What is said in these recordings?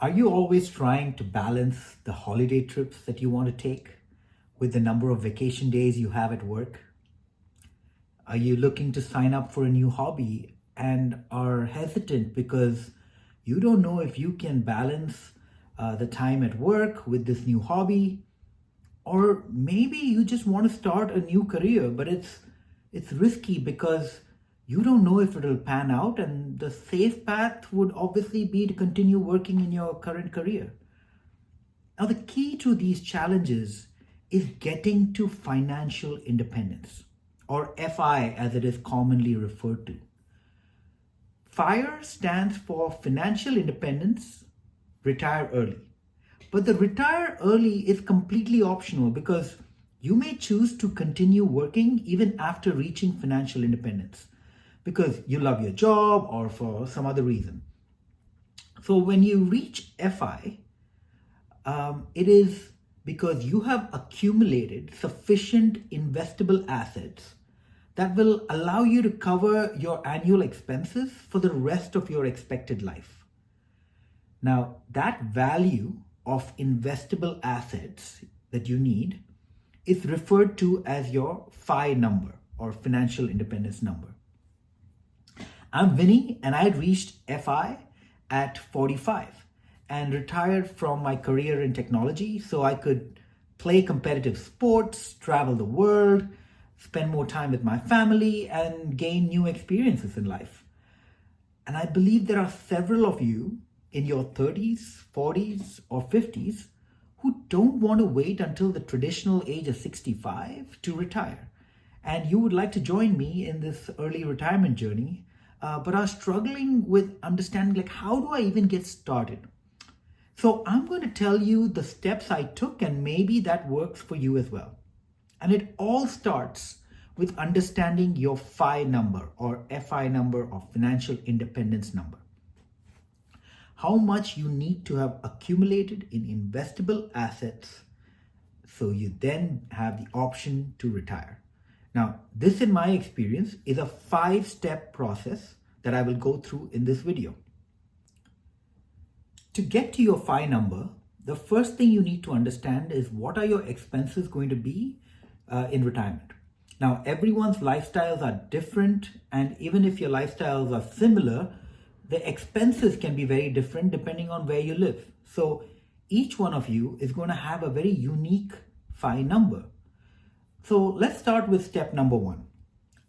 Are you always trying to balance the holiday trips that you want to take with the number of vacation days you have at work? Are you looking to sign up for a new hobby and are hesitant because you don't know if you can balance the time at work with this new hobby? Or maybe you just want to start a new career, but it's risky because you don't know if it'll pan out, and the safe path would obviously be to continue working in your current career. Now, the key to these challenges is getting to financial independence, or FI as it is commonly referred to. FIRE stands for Financial Independence, Retire Early. But the retire early is completely optional because you may choose to continue working even after reaching financial independence because you love your job or for some other reason. So when you reach FI, it is because you have accumulated sufficient investable assets that will allow you to cover your annual expenses for the rest of your expected life. Now, that value of investable assets that you need is referred to as your FI number or financial independence number. I'm Vinny and I had reached FI at 45 and retired from my career in technology so I could play competitive sports, travel the world, spend more time with my family, and gain new experiences in life. And I believe there are several of you in your 30s, 40s, or 50s who don't want to wait until the traditional age of 65 to retire. And you would like to join me in this early retirement journey, but are struggling with understanding like how do I even get started? So I'm going to tell you the steps I took and maybe that works for you as well. And it all starts with understanding your FI number or FI number or financial independence number. How much you need to have accumulated in investable assets so you then have the option to retire. Now, this in my experience is a 5-step process that I will go through in this video. To get to your FI number, the first thing you need to understand is what are your expenses going to be in retirement. Now, everyone's lifestyles are different, and even if your lifestyles are similar, the expenses can be very different depending on where you live. So each one of you is going to have a very unique FI number. So let's start with step number 1.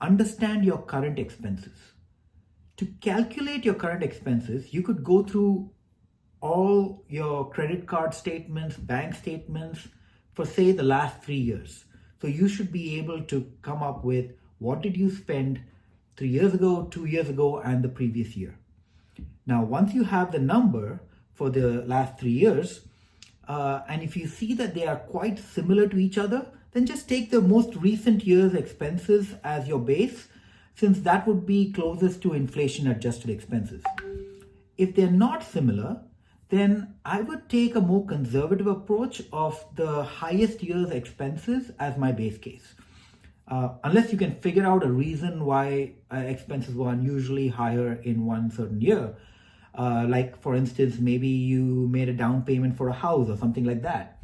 Understand your current expenses. To calculate your current expenses, you could go through all your credit card statements, bank statements for say the last 3 years. So you should be able to come up with what did you spend 3 years ago, 2 years ago, and the previous year. Now, once you have the number for the last 3 years, and if you see that they are quite similar to each other, then just take the most recent year's expenses as your base, since that would be closest to inflation adjusted expenses. If they're not similar, then I would take a more conservative approach of the highest year's expenses as my base case. Unless you can figure out a reason why expenses were unusually higher in one certain year. Like for instance, maybe you made a down payment for a house or something like that.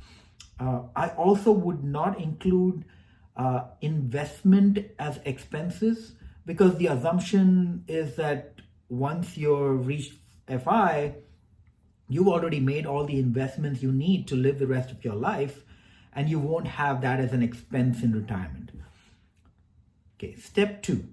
I also would not include investment as expenses because the assumption is that once you've reached FI, you've already made all the investments you need to live the rest of your life, and you won't have that as an expense in retirement. Okay, step 2.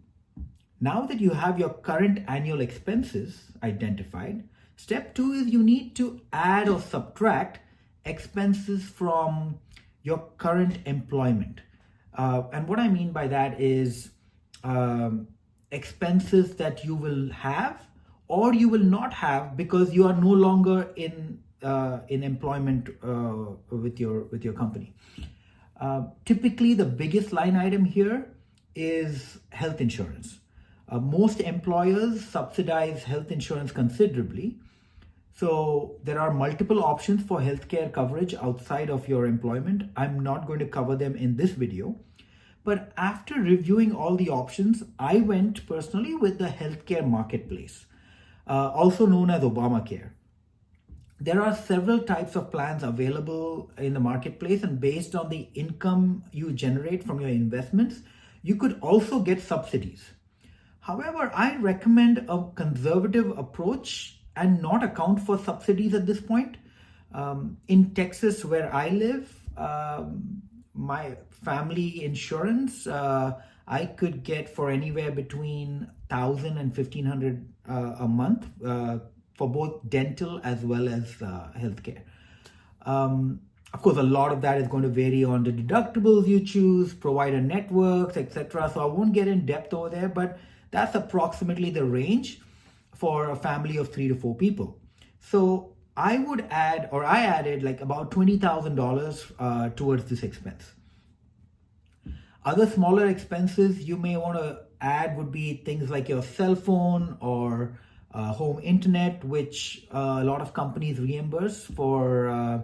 Now that you have your current annual expenses identified, step 2 is you need to add or subtract expenses from your current employment. And what I mean by that is expenses that you will have or you will not have because you are no longer in employment with your company. Typically, the biggest line item here is health insurance. Most employers subsidize health insurance considerably. So there are multiple options for healthcare coverage outside of your employment. I'm not going to cover them in this video. But after reviewing all the options, I went personally with the healthcare marketplace, also known as Obamacare. there are several types of plans available in the marketplace, and based on the income you generate from your investments, you could also get subsidies. However, I recommend a conservative approach and not account for subsidies at this point. In Texas, where I live, my family insurance, I could get for anywhere between 1,000 and 1,500 a month for both dental as well as healthcare. Of course, a lot of that is going to vary on the deductibles you choose, provider networks, etc. So I won't get in depth over there, but that's approximately the range for a family of 3 to 4 people. So I added like about $20,000 towards this expense. Other smaller expenses you may want to add would be things like your cell phone or home internet, which a lot of companies reimburse for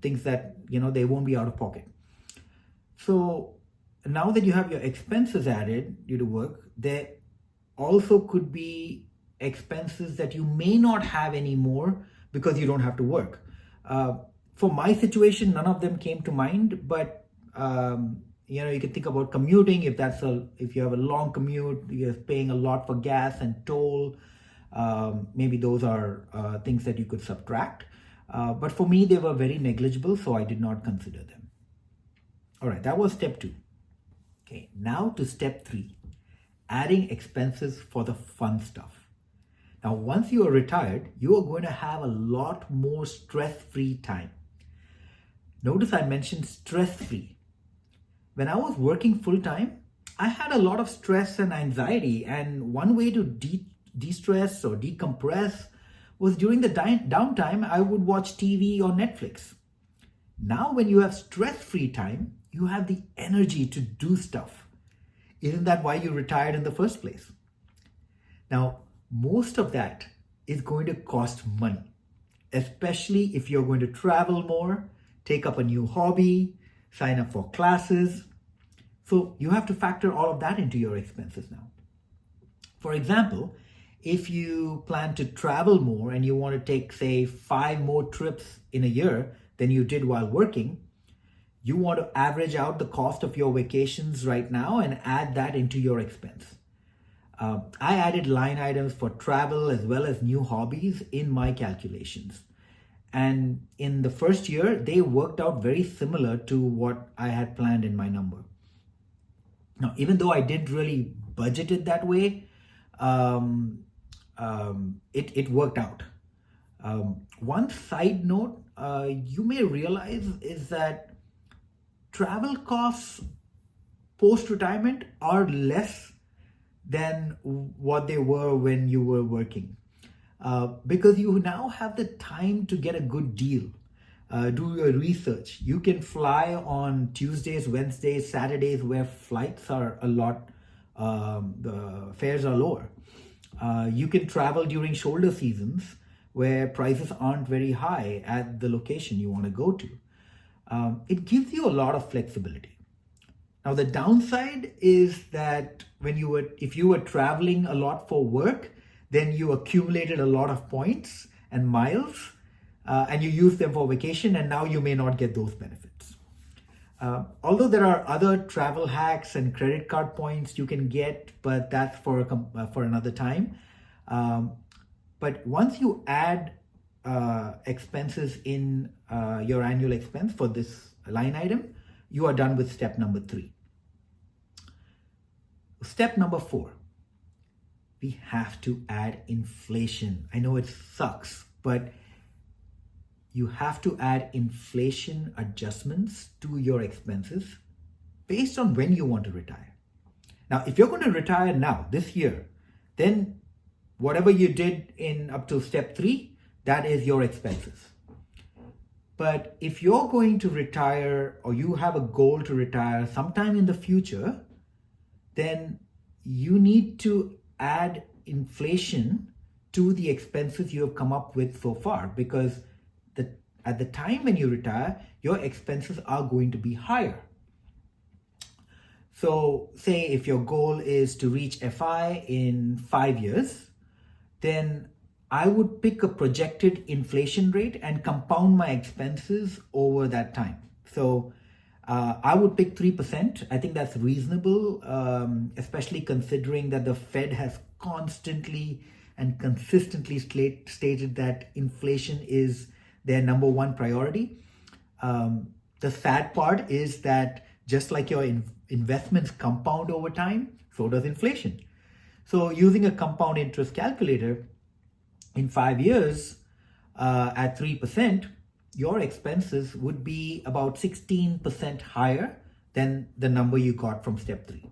things that they won't be out of pocket. So now that you have your expenses added due to work, there also could be expenses that you may not have anymore because you don't have to work. For my situation, none of them came to mind, but you can think about commuting. If you have a long commute, you're paying a lot for gas and toll. Maybe those are things that you could subtract. But for me, they were very negligible, so I did not consider them. All right, that was step 2. Okay, now to step 3, adding expenses for the fun stuff. Now, once you are retired, you are going to have a lot more stress-free time. Notice I mentioned stress-free. When I was working full-time, I had a lot of stress and anxiety, and one way to de-stress or decompress was during the downtime, I would watch TV or Netflix. Now, when you have stress-free time, you have the energy to do stuff. Isn't that why you retired in the first place? Now, most of that is going to cost money, especially if you're going to travel more, take up a new hobby, sign up for classes. So you have to factor all of that into your expenses now. For example, if you plan to travel more and you want to take, say, 5 more trips in a year than you did while working, you want to average out the cost of your vacations right now and add that into your expense. I added line items for travel as well as new hobbies in my calculations. And in the first year, they worked out very similar to what I had planned in my number. Now, even though I didn't really budget it that way, it worked out. One side note you may realize is that travel costs post-retirement are less than what they were when you were working. Because you now have the time to get a good deal. Do your research. You can fly on Tuesdays, Wednesdays, Saturdays where flights are a lot, the fares are lower. You can travel during shoulder seasons where prices aren't very high at the location you want to go to. It gives you a lot of flexibility. Now, the downside is that if you were traveling a lot for work, then you accumulated a lot of points and miles, and you use them for vacation, and now you may not get those benefits. Although there are other travel hacks and credit card points you can get, but that's for another time. But once you add expenses in your annual expense for this line item, you are done with step number 3. Step number 4, we have to add inflation. I know it sucks, but you have to add inflation adjustments to your expenses based on when you want to retire. Now, if you're going to retire now, this year, then whatever you did in up to step 3, that is your expenses. But if you're going to retire or you have a goal to retire sometime in the future, then you need to add inflation to the expenses you have come up with so far, because at the time when you retire, your expenses are going to be higher. So say if your goal is to reach FI in 5 years, then I would pick a projected inflation rate and compound my expenses over that time. So I would pick 3%. I think that's reasonable, especially considering that the Fed has constantly and consistently stated that inflation is their number one priority. The sad part is that just like your investments compound over time, so does inflation. So using a compound interest calculator, in 5 years at 3%, your expenses would be about 16% higher than the number you got from step 3.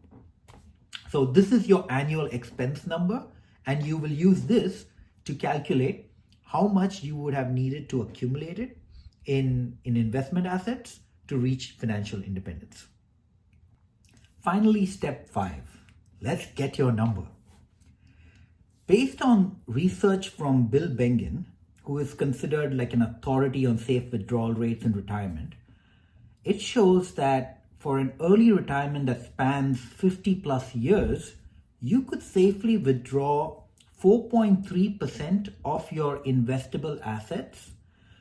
So this is your annual expense number, and you will use this to calculate how much you would have needed to accumulate it in investment assets to reach financial independence. Finally, step 5. Let's get your number. Based on research from Bill Bengen, who is considered like an authority on safe withdrawal rates in retirement, it shows that for an early retirement that spans 50 plus years, you could safely withdraw 4.3% of your investable assets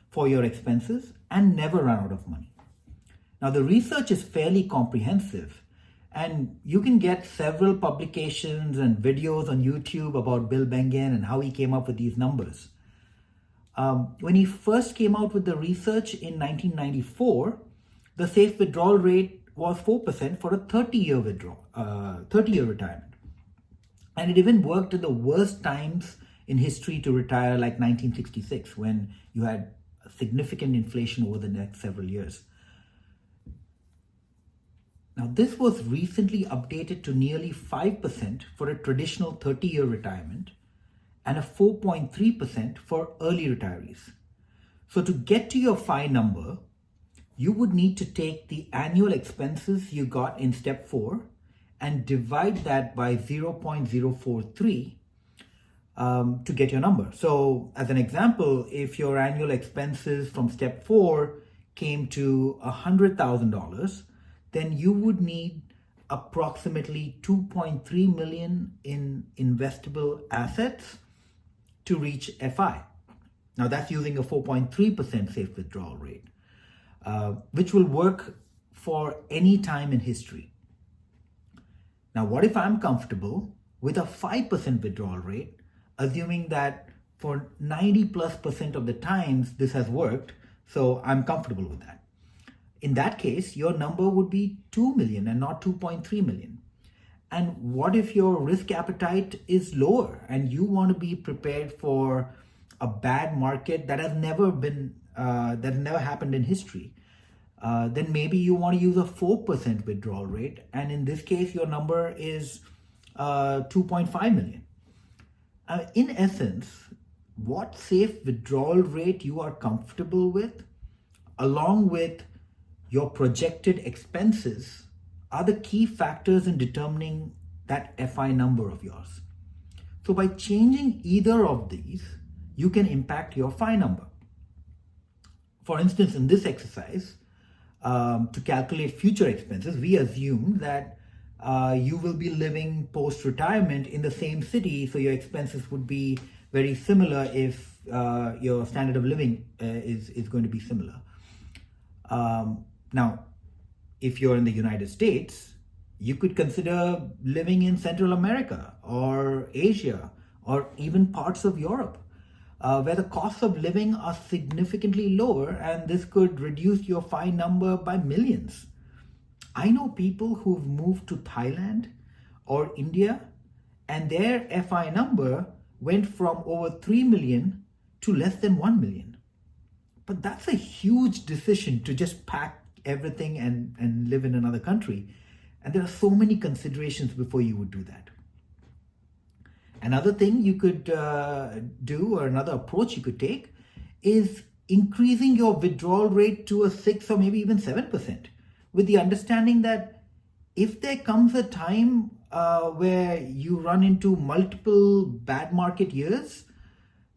for your expenses and never run out of money. Now, the research is fairly comprehensive, and you can get several publications and videos on YouTube about Bill Bengen and how he came up with these numbers. When he first came out with the research in 1994, the safe withdrawal rate was 4% for a 30-year retirement. And it even worked in the worst times in history to retire, like 1966, when you had significant inflation over the next several years. Now, this was recently updated to nearly 5% for a traditional 30-year retirement and a 4.3% for early retirees. So to get to your FI number, you would need to take the annual expenses you got in step 4 and divide that by 0.043 to get your number. So as an example, if your annual expenses from step 4 came to $100,000, then you would need approximately 2.3 million in investable assets to reach FI. Now that's using a 4.3% safe withdrawal rate, which will work for any time in history. Now, what if I'm comfortable with a 5% withdrawal rate, assuming that for 90+% of the times this has worked, so I'm comfortable with that. In that case, your number would be 2 million and not 2.3 million. And what if your risk appetite is lower and you want to be prepared for a bad market that has never happened in history? Then maybe you want to use a 4% withdrawal rate. And in this case, your number is 2.5 million. In essence, what safe withdrawal rate you are comfortable with, along with your projected expenses, are the key factors in determining that FI number of yours. So by changing either of these, you can impact your FI number. For instance, in this exercise, to calculate future expenses, we assume that you will be living post-retirement in the same city, so your expenses would be very similar if your standard of living is going to be similar. Now, if you're in the United States, you could consider living in Central America or Asia or even parts of Europe, where the costs of living are significantly lower, and this could reduce your FI number by millions. I know people who've moved to Thailand or India, and their FI number went from over 3 million to less than 1 million. But that's a huge decision to just pack everything and live in another country. And there are so many considerations before you would do that. Another thing you could do, or another approach you could take, is increasing your withdrawal rate to a 6 or maybe even 7%, with the understanding that if there comes a time where you run into multiple bad market years,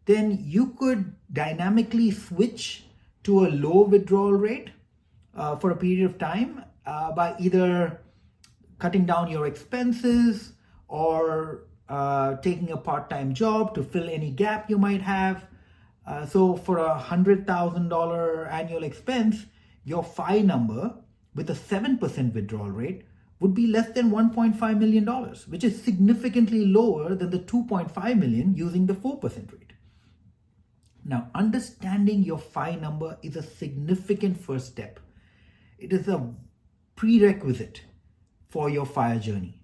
then you could dynamically switch to a low withdrawal rate for a period of time by either cutting down your expenses or taking a part-time job to fill any gap you might have. So for $100,000 annual expense, your FI number with a 7% withdrawal rate would be less than $1.5 million, which is significantly lower than the $2.5 million using the 4% rate. Now, understanding your FI number is a significant first step. It is a prerequisite for your FIRE journey.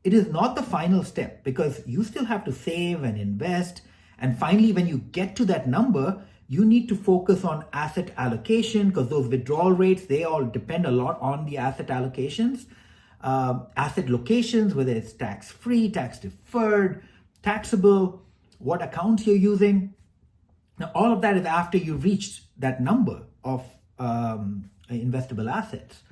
It is not the final step because you still have to save and invest. And finally, when you get to that number, you need to focus on asset allocation because those withdrawal rates, they all depend a lot on the asset allocations, asset locations, whether it's tax-free, tax-deferred, taxable, what accounts you're using. Now, all of that is after you've reached that number of investable assets.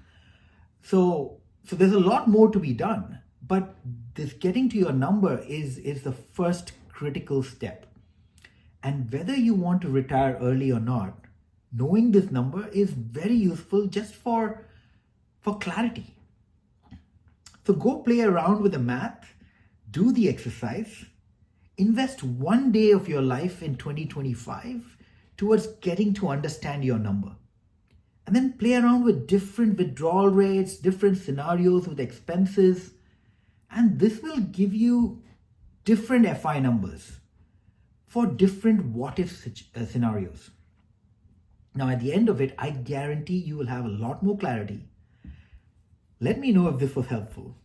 So there's a lot more to be done, but this getting to your number is the first critical step. And whether you want to retire early or not, knowing this number is very useful just for clarity. So go play around with the math, do the exercise, invest one day of your life in 2025 towards getting to understand your number. And then play around with different withdrawal rates, different scenarios with expenses. And this will give you different FI numbers for different what-if scenarios. Now, at the end of it, I guarantee you will have a lot more clarity. Let me know if this was helpful.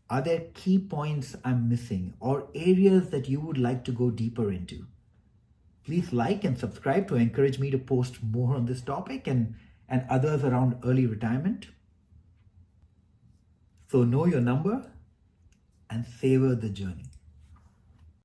Are there key points I'm missing or areas that you would like to go deeper into? Please like and subscribe to encourage me to post more on this topic and others around early retirement. So know your number and savor the journey.